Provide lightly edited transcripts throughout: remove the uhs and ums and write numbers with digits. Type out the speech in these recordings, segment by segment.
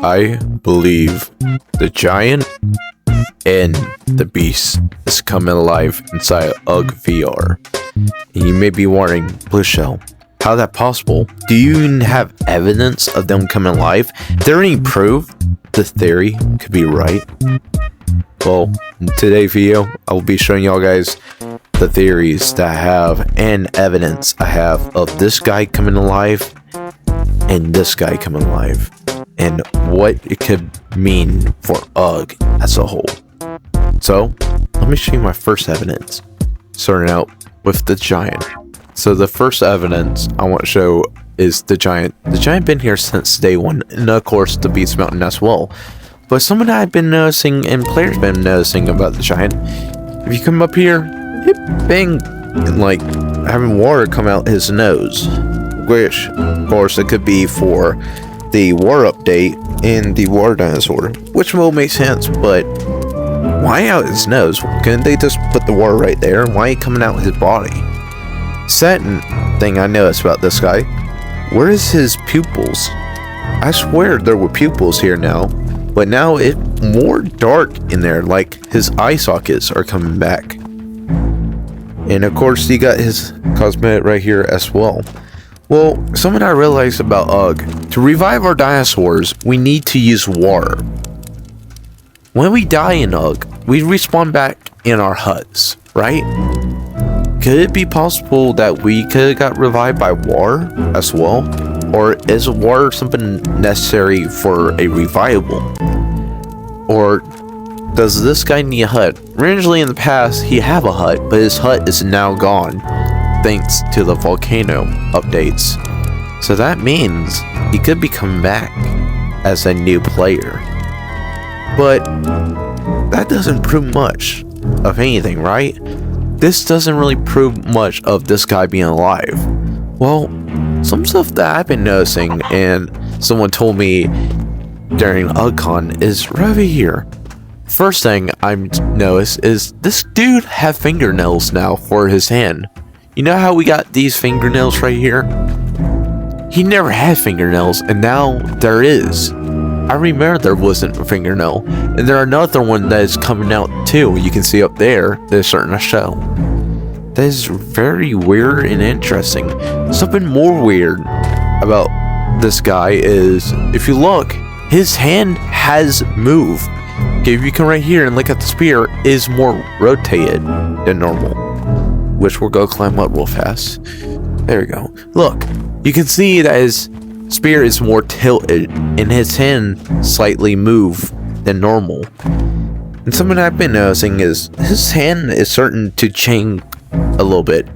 I believe the giant and the beast is coming alive inside UGVR. And you may be wondering, Blueshell, how is that possible? Do you even have evidence of them coming alive? Is there any proof the theory could be right? Well, in today's video, I will be showing y'all guys the theories that I have and evidence I have of this guy coming alive and this guy coming alive, and what it could mean for UG as a whole. So, let me show you my first evidence, starting out with the giant. So the first evidence I want to show is the giant. The giant been here since day one, and of course the beast mountain as well. But something I've been noticing and players been noticing about the giant, if you come up here, it been like having water come out his nose, which of course it could be for the war update in the water dinosaur, which will make sense. But why out his nose? Couldn't they just put the water right there? Why ain't coming out his body? Second thing I noticed about this guy, where is his pupils? I swear there were pupils here now, but now it's more dark in there, like his eye sockets are coming back. And of course he got his cosmetic right here as well. Well, something I realized about UG, to revive our dinosaurs, we need to use water. When we die in UG, we respawn back in our huts, right? Could it be possible that we could have got revived by water as well? Or is water something necessary for a revival? Or does this guy need a hut? Originally in the past, he had a hut, but his hut is now gone, thanks to the volcano updates. So that means he could be coming back as a new player. But that doesn't prove much of anything, right? This doesn't really prove much of this guy being alive. Well, some stuff that I've been noticing and someone told me during UGCon is right over here. First thing I've noticed is this dude have fingernails now for his hand. You know how we got these fingernails right here? He never had fingernails, and now there is. I remember there wasn't a fingernail, and there are another one that is coming out too. You can see up there that is starting to show. That is very weird and interesting. Something more weird about this guy is, if you look, his hand has moved. Okay, if you come right here and look at the spear, it is more rotated than normal, which we'll go climb up real fast. There we go. Look, you can see that his spear is more tilted and his hand slightly moved than normal. And something I've been noticing is his hand is starting to change a little bit.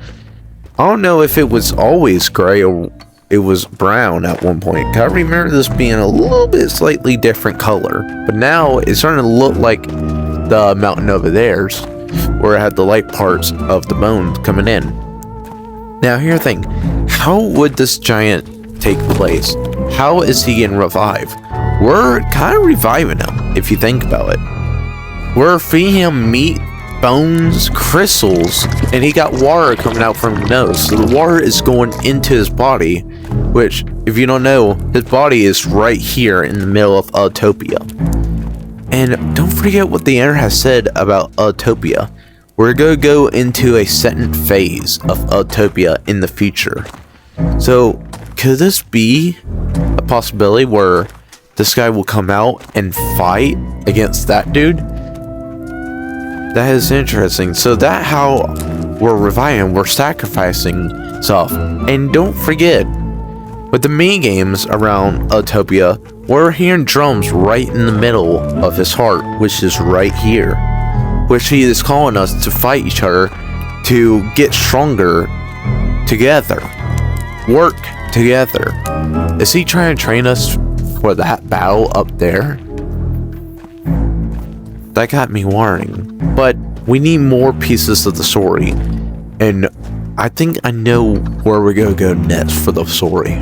I don't know if it was always gray or it was brown at one point. I remember this being a little bit slightly different color, but now it's starting to look like the mountain over there's, where it had the light parts of the bones coming in. Now here's the thing, how would this giant take place? How is he getting revived? We're kind of reviving him, if you think about it. We're feeding him meat, bones, crystals, and he got water coming out from his nose. So the water is going into his body, which, if you don't know, his body is right here in the middle of Autotopia. And don't forget what the internet has said about Autotopia. We're going to go into a second phase of Autotopia in the future. So, could this be a possibility where this guy will come out and fight against that dude? That is interesting. So that how we're reviving, we're sacrificing stuff. And don't forget, with the mini games around Autotopia, we're hearing drums right in the middle of his heart, which is right here, which he is calling us to fight each other, to get stronger together, work together. Is he trying to train us for that battle up there? That got me worrying. But we need more pieces of the story, and I think I know where we're gonna go next for the story.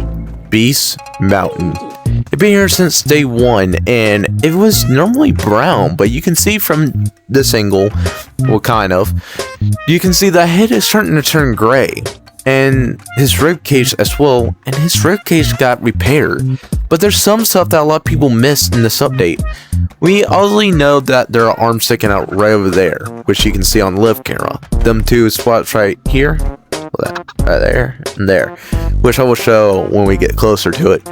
Beast Mountain. It's been here since day one, and it was normally brown, but you can see from this angle, well, kind of, you can see the head is starting to turn gray. and his rib cage as well, and his rib cage got repaired. But there's some stuff that a lot of people miss in this update. We already know that there are arms sticking out right over there, which you can see on the live camera. Them two spots right here, right there, and there, which I will show when we get closer to it.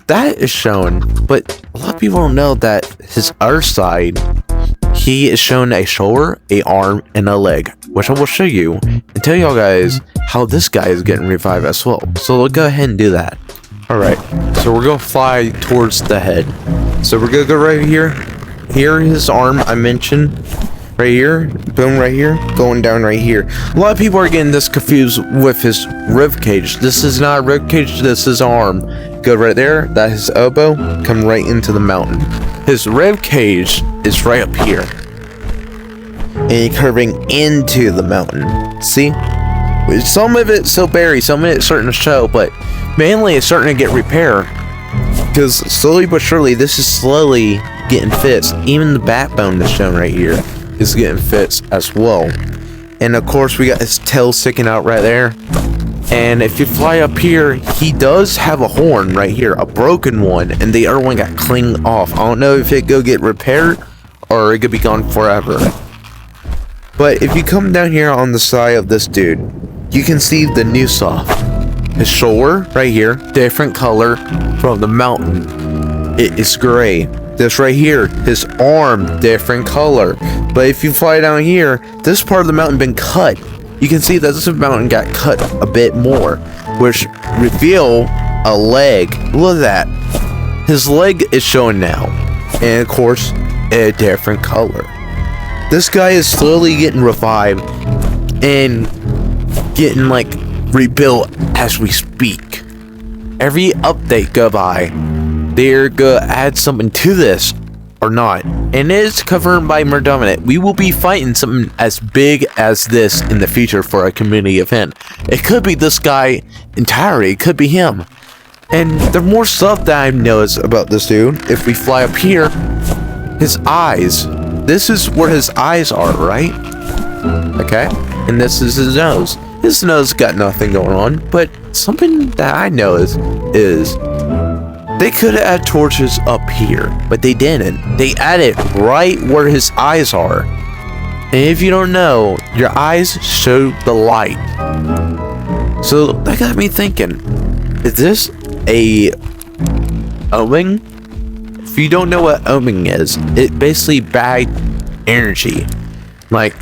That is shown, but a lot of people don't know that his other side, he is shown a shoulder, a arm, and a leg, which I will show you and tell y'all guys how this guy is getting revived as well. So we'll go ahead and do that. Alright, so we're gonna fly towards the head. So we're gonna go right here. Here, his arm I mentioned. Right here, boom, right here, going down right here. A lot of people are getting this confused with his rib cage. This is not a rib cage, this is arm. Go right there, that his elbow, come right into the mountain. His rib cage is right up here. And curving into the mountain. See? Some of it's still buried, some of it's starting to show, but mainly it's starting to get repaired. Because slowly but surely, this is slowly getting fixed. Even the backbone that's shown right here is getting fixed as well. And of course, we got his tail sticking out right there. And if you fly up here, he does have a horn right here, a broken one, and the other one got cleaned off. I don't know if it go get repaired or it could be gone forever. But if you come down here on the side of this dude, you can see the new stuff. His shoulder right here, different color from the mountain. It is gray. This right here, his arm, different color. But if you fly down here, this part of the mountain been cut. You can see that this mountain got cut a bit more, which reveal a leg. Look at that. His leg is showing now. And of course, a different color. This guy is slowly getting revived and getting like rebuilt as we speak. Every update go by, they're gonna add something to this or not, and it is covered by more dominant. We will be fighting something as big as this in the future for a community event. It could be this guy entirely, it could be him. And there's more stuff that I've noticed about this dude. If we fly up here, his eyes, this is where his eyes are, right? Okay, and this is his nose. His nose got nothing going on, but something that I know is they could have added torches up here, but they didn't. They added right where his eyes are. And if you don't know, your eyes show the light. So that got me thinking, is this a oming? If you don't know what oming is, it basically bad energy. Like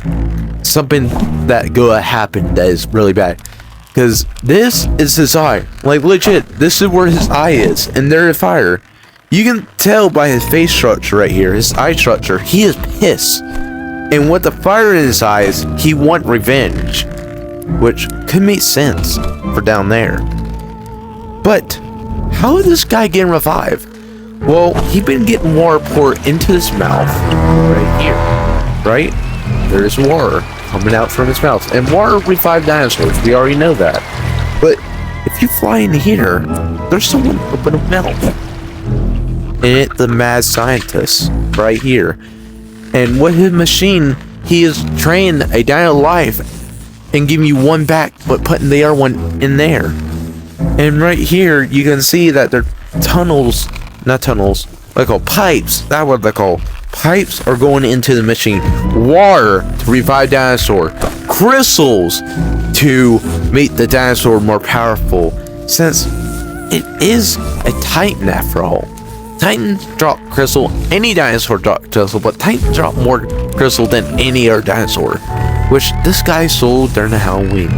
something that gonna happen that is really bad. Because this is his eye. Like legit, this is where his eye is. And there's fire. You can tell by his face structure right here, his eye structure, he is pissed. And with the fire in his eyes, he want revenge. Which could make sense for down there. But how is this guy getting revived? Well, he been getting water poured into his mouth right here. Right? There's water coming out from his mouth. And water revive dinosaurs. We already know that. But if you fly in here, there's someone open a mouth. And it's the mad scientist right here. And with his machine, he is training a dino life and giving you one back, but putting the other one in there. And right here, you can see that there are tunnels, not tunnels, they call pipes. That's what they call. Pipes are going into the machine. Water to revive dinosaur. Crystals to make the dinosaur more powerful. Since it is a Titan after all. Titans drop crystal. Any dinosaur drop crystal, but Titans drop more crystal than any other dinosaur. Which this guy sold during the Halloween.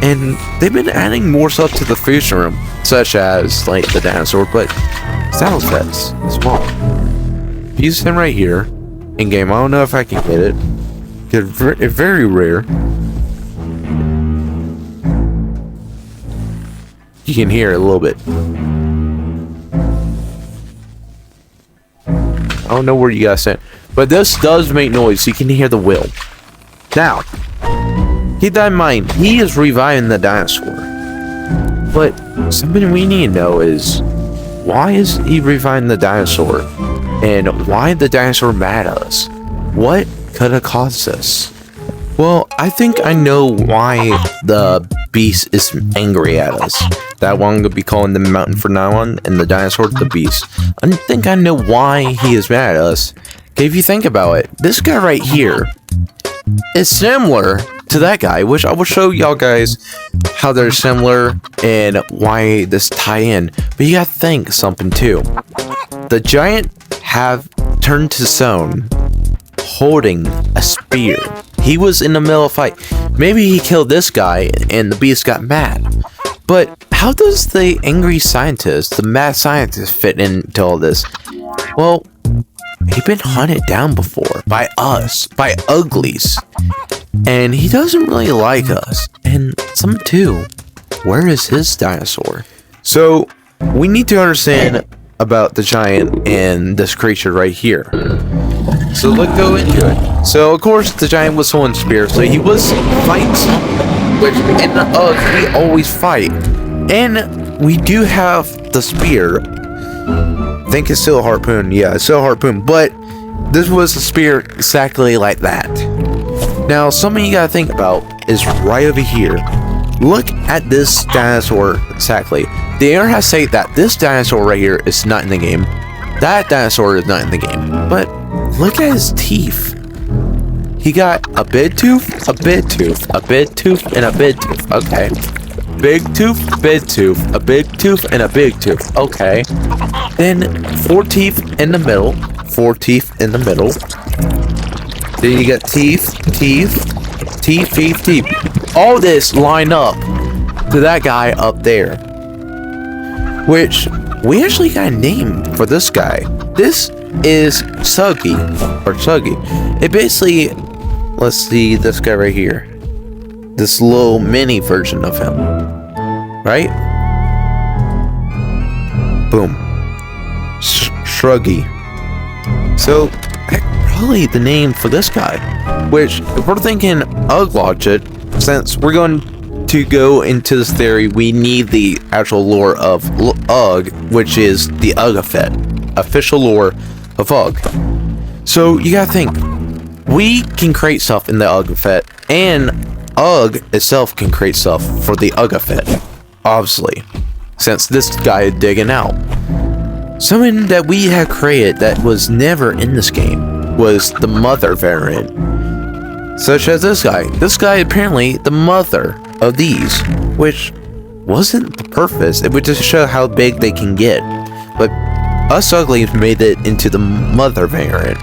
And they've been adding more stuff to the fusion room. Such as like the dinosaur, but sound effects as well. Use him right here in game. I don't know if I can get it. It's very rare. You can hear it a little bit. I don't know where you guys sent, but this does make noise. You can hear the wheel. Now, keep that in mind. He is reviving the dinosaur. But something we need to know is, why is he reviving the dinosaur? And why the dinosaur mad at us? What could have caused this? Well, I think I know why the beast is angry at us. That one I'm gonna be calling the mountain from now on, and the dinosaur the beast. I think I know why he is mad at us. Okay, if you think about it, this guy right here is similar to that guy, which I will show y'all guys how they're similar and why this tie in. But you gotta think something too. The giant have turned to stone holding a spear. He was in the middle of a fight. Maybe he killed this guy and the beast got mad. But how does the angry scientist, the mad scientist, fit into all this? Well, he's been hunted down before by us, by uglies. And he doesn't really like us. And some too. Where is his dinosaur? So, we need to understand about the giant and this creature right here. So let's go into it. So of course the giant was holding spear, so he was fights, which in we always fight. And we do have the spear. I think it's still a harpoon. Yeah, it's still a harpoon, but this was a spear exactly like that. Now something you gotta think about is right over here. Look at this dinosaur exactly. The air has said that this dinosaur right here is not in the game. That dinosaur is not in the game. But look at his teeth. He got a big tooth, a big tooth, a big tooth, and a big tooth. Okay. Big tooth, big tooth, a big tooth, and a big tooth. Okay. Then 4 teeth in the middle. 4 teeth in the middle. Then you got teeth, teeth, teeth, teeth, teeth. All this line up to that guy up there. Which we actually got a name for this guy. This is Suggy, or Suggy. It basically, let's see this guy right here. This little mini version of him. Right? Boom. Shruggy. So, probably the name for this guy. Which, if we're thinking Ugg logic, since we're going to go into this theory, we need the actual lore of Ugg, which is the Ugg effect. Official lore of Ugg. So you gotta think, we can create stuff in the Ugg effect, and Ugg itself can create stuff for the Ugg effect, obviously, since this guy is digging out. Something that we have created that was never in this game was the mother variant, such as this guy. This guy apparently the mother of these, which wasn't the purpose. It would just show how big they can get, but us uglies made it into the mother variant.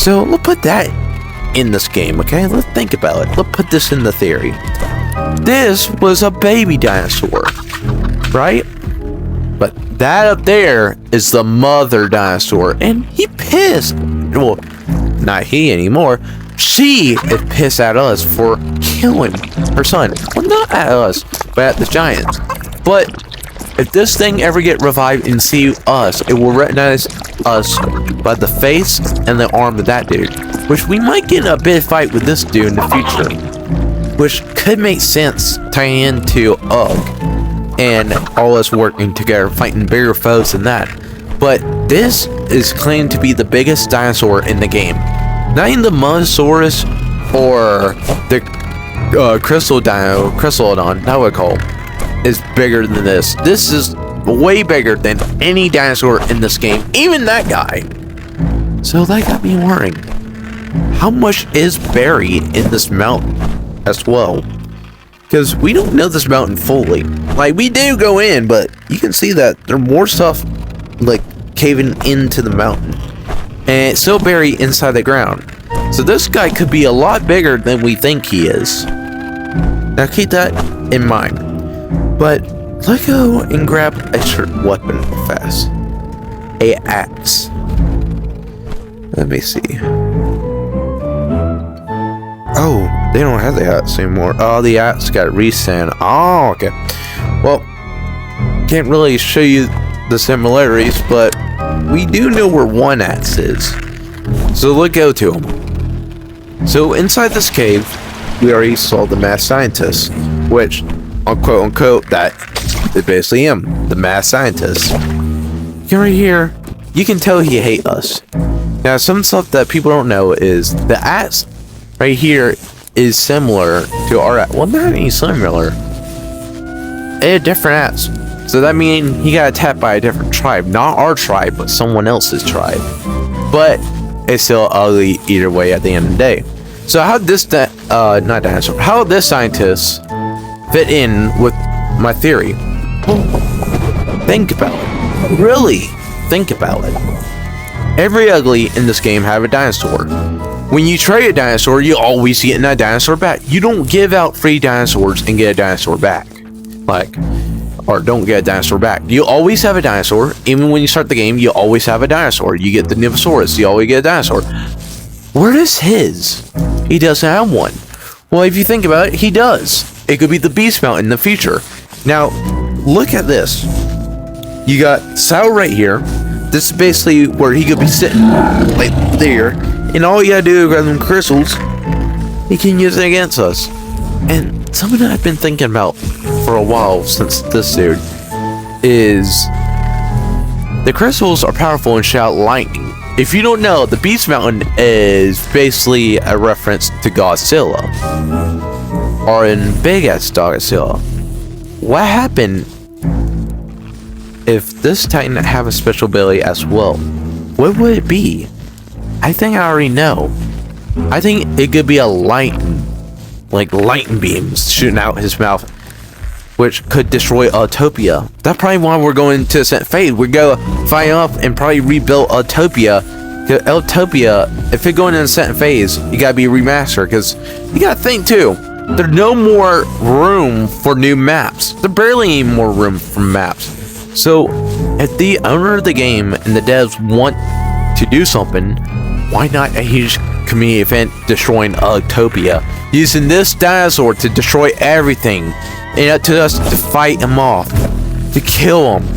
So let's put that in this game, okay? Let's think about it. Let's put this in the theory. This was a baby dinosaur, right? But that up there is the mother dinosaur, and he pissed. Well, not he anymore. She is pissed at us for killing her son. Well, not at us, but at the giant. But if this thing ever get revived and see us, it will recognize us by the face and the arm of that dude. Which we might get in a big fight with this dude in the future. Which could make sense tying into Ugg and all us working together fighting bigger foes than that. But this is claimed to be the biggest dinosaur in the game. Not even the Mosasaurus or the Crystodon, that would call, is bigger than this. This is way bigger than any dinosaur in this game, even that guy. So that got me worrying. How much is buried in this mountain as well? Because we don't know this mountain fully. Like, we do go in, but you can see that there's more stuff like caving into the mountain. And it's still buried inside the ground. So this guy could be a lot bigger than we think he is. Now keep that in mind. But let's go and grab a certain weapon fast. A axe. Let me see. Oh, they don't have the axe anymore. Oh, the axe got resent. Oh, okay. Well, can't really show you the similarities, but we do know where one axe is. So let's go to him. So inside this cave, we already saw the mad scientist, which, quote unquote, that is basically him, the mad scientist. Right here, you can tell he hates us. Now, some stuff that people don't know is the axe right here is similar to our app. Well, not any similar. It had different apps. So that means he got attacked by a different tribe. Not our tribe, but someone else's tribe. But it's still ugly either way at the end of the day. So how did this how did this scientist fit in with my theory? Well, think about it. Really think about it. Every ugly in this game have a dinosaur. When you trade a dinosaur, you always get a dinosaur back. You don't give out free dinosaurs and get a dinosaur back. Or don't get a dinosaur back. You always have a dinosaur. Even when you start the game, you always have a dinosaur. You get the Nivosaurus, you always get a dinosaur. Where is his? He doesn't have one. Well, if you think about it, he does. It could be the Beast Mountain in the future. Now, look at this. You got Sal right here. This is basically where he could be sitting, like there. And all you gotta do is grab them crystals. He can use it against us. And something that I've been thinking about for a while since this dude is the crystals are powerful and shout lightning. If you don't know, the Beast Mountain is basically a reference to Godzilla, or in big ass Godzilla. What happened if this Titan have a special ability as well? What would it be? I think I already know. I think it could be a lightning, like lightning beams shooting out his mouth, which could destroy Autotopia. That's probably why we're going to St. Fade. We go fight up and probably rebuild Autotopia. Autotopia, if it going in St. Phase, you gotta be remastered, because you gotta think too. There's no more room for new maps. There's barely any more room for maps. So, if the owner of the game and the devs want to do something, why not a huge community event destroying Autotopia? Using this dinosaur to destroy everything. And up to us to fight him off. To kill him.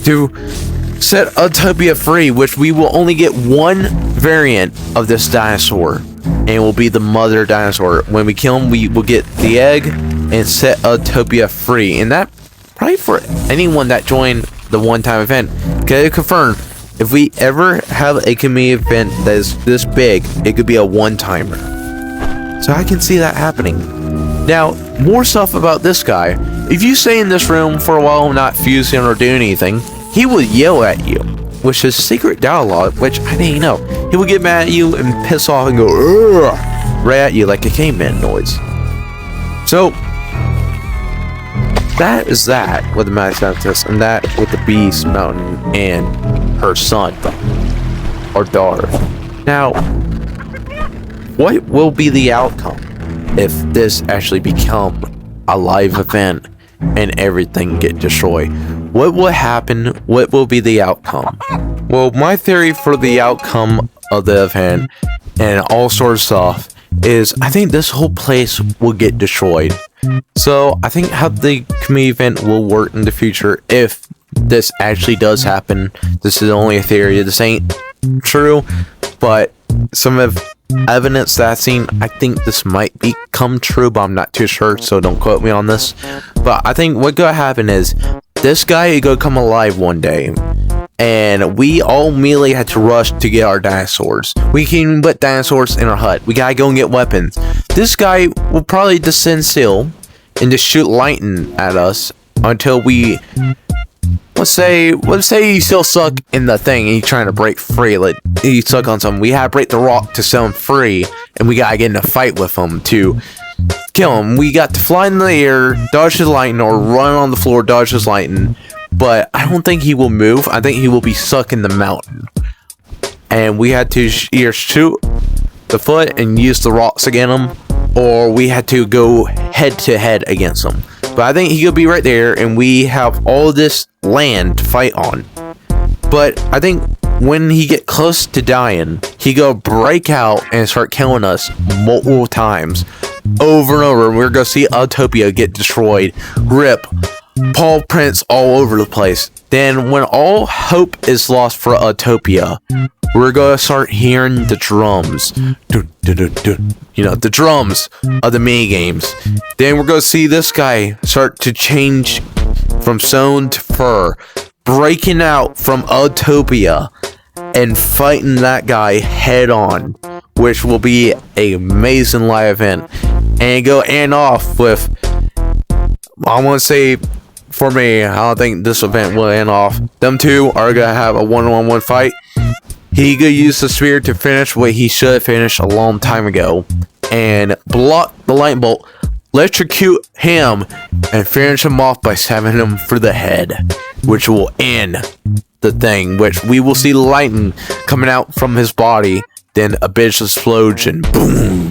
To set Autotopia free, which we will only get one variant of this dinosaur. And it will be the mother dinosaur. When we kill him, we will get the egg and set Autotopia free. And that probably for anyone that joined the one-time event. Can I confirm, if we ever have a community event that is this big, it could be a one-timer. So I can see that happening. Now, more stuff about this guy. If you stay in this room for a while not fusing or doing anything, he will yell at you, which is secret dialogue, which I didn't know. He will get mad at you and piss off and go "Urgh!" right at you like a caveman noise. So, that is that with the Mad Scientist, and that with the Beast Mountain and her son, or daughter. Now, what will be the outcome if this actually become a live event and everything get destroyed? What will happen? What will be the outcome? Well, my theory for the outcome of the event and all sorts of stuff is I think this whole place will get destroyed. So I think how the community event will work in the future, if this actually does happen, this is only a theory, this ain't true, but some of evidence that I've seen, I think this might become true, but I'm not too sure, so don't quote me on this. But I think what gonna happen is this guy is gonna come alive one day, and we all immediately had to rush to get our dinosaurs. We can even put dinosaurs in our hut. We gotta go and get weapons. This guy will probably descend still and just shoot lightning at us until we, let's say you still suck in the thing and you're trying to break free. Like you suck on something, we have to break the rock to set him free, and we gotta get in a fight with him to kill him. We got to fly in the air, dodge his lightning, or run on the floor, dodge his lightning. But I don't think he will move. I think he will be stuck in the mountain, and we had to either shoot the foot and use the rocks against him, or we had to go head to head against him. But I think he could be right there, and we have all this land to fight on. But I think when he get close to dying, he go break out and start killing us multiple times, over and over. And we're gonna see Autotopia get destroyed, rip, paw prints all over the place. Then when all hope is lost for Autotopia, we're gonna start hearing the drums. Dun, dun, dun, dun. You know, the drums of the mini games. Then we're gonna see this guy start to change from stone to fur, breaking out from Autotopia and fighting that guy head on, which will be an amazing live event. and go end off with, I want to say, for me, I don't think this event will end off. Them two are going to have a one-on-one fight. He could use the spear to finish what he should have finished a long time ago. And block the light bolt, electrocute him, and finish him off by stabbing him through the head. Which will end the thing, which we will see lightning coming out from his body. Then a big explosion. Boom!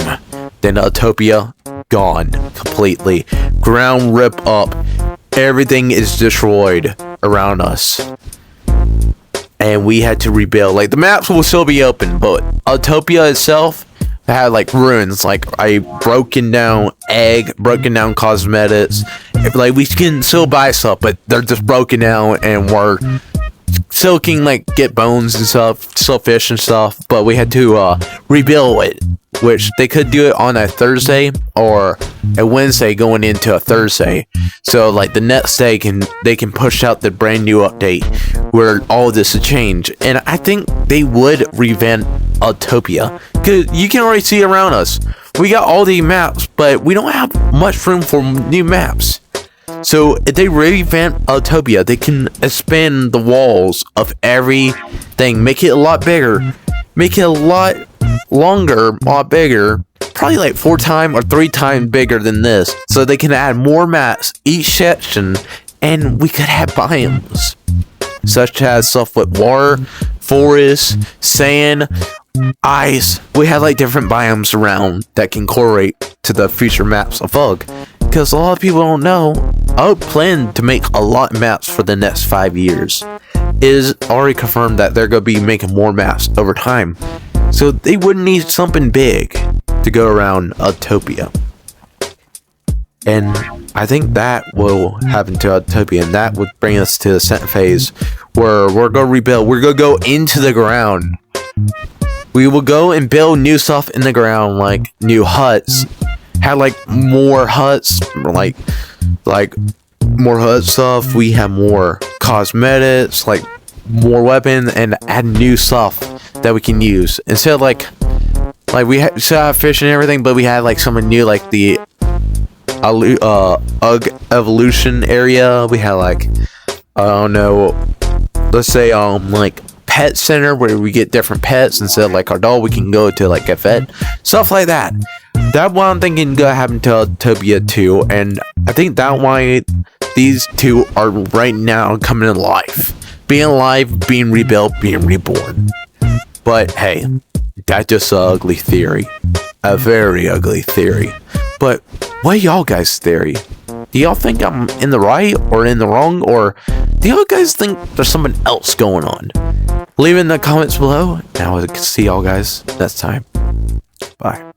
Then Autotopia gone completely. Ground rip up. Everything is destroyed around us. And we had to rebuild. Like, the maps will still be open, but Autotopia itself had like ruins, like a broken down egg, broken down cosmetics. Like, we can still buy stuff, but they're just broken down, and we're still can like get bones and stuff, still fish and stuff, but we had to rebuild it, which they could do it on a Thursday or a Wednesday going into a Thursday. So like the next day they can push out the brand new update where all this will change. And I think they would revamp Autotopia, because you can already see around us. We got all the maps, but we don't have much room for new maps. So if they revamp Autotopia, they can expand the walls of everything, make it a lot bigger, make it a lot longer, a lot bigger, probably like 4 times or 3 times bigger than this, so they can add more maps each section, and we could have biomes such as stuff with water, forest, sand, ice. We have like different biomes around that can correlate to the future maps of UG. Because a lot of people don't know, I plan to make a lot of maps for the next 5 years. It is already confirmed that they're going to be making more maps over time. So they wouldn't need something big to go around Autotopia. And I think that will happen to Autotopia, and that would bring us to the second phase where we're going to rebuild. We're going to go into the ground. We will go and build new stuff in the ground, like new huts. Had like more huts, like more hut stuff. We have more cosmetics, like more weapons, and add new stuff that we can use instead of like we still have fish and everything, but we had like something new, like the UG evolution area. We had like, I don't know, let's say like pet center where we get different pets. Instead of like our dog, we can go to like a vet, stuff like that. That one I'm thinking gonna happen to Autotopia 2, and I think that why these two are right now coming to life, being alive, being rebuilt, being reborn. But hey, that's just an ugly theory, a very ugly theory. But what y'all guys' theory? Do y'all think I'm in the right or in the wrong, or do y'all guys think there's something else going on? Leave it in the comments below, and I will see y'all guys next time. Bye.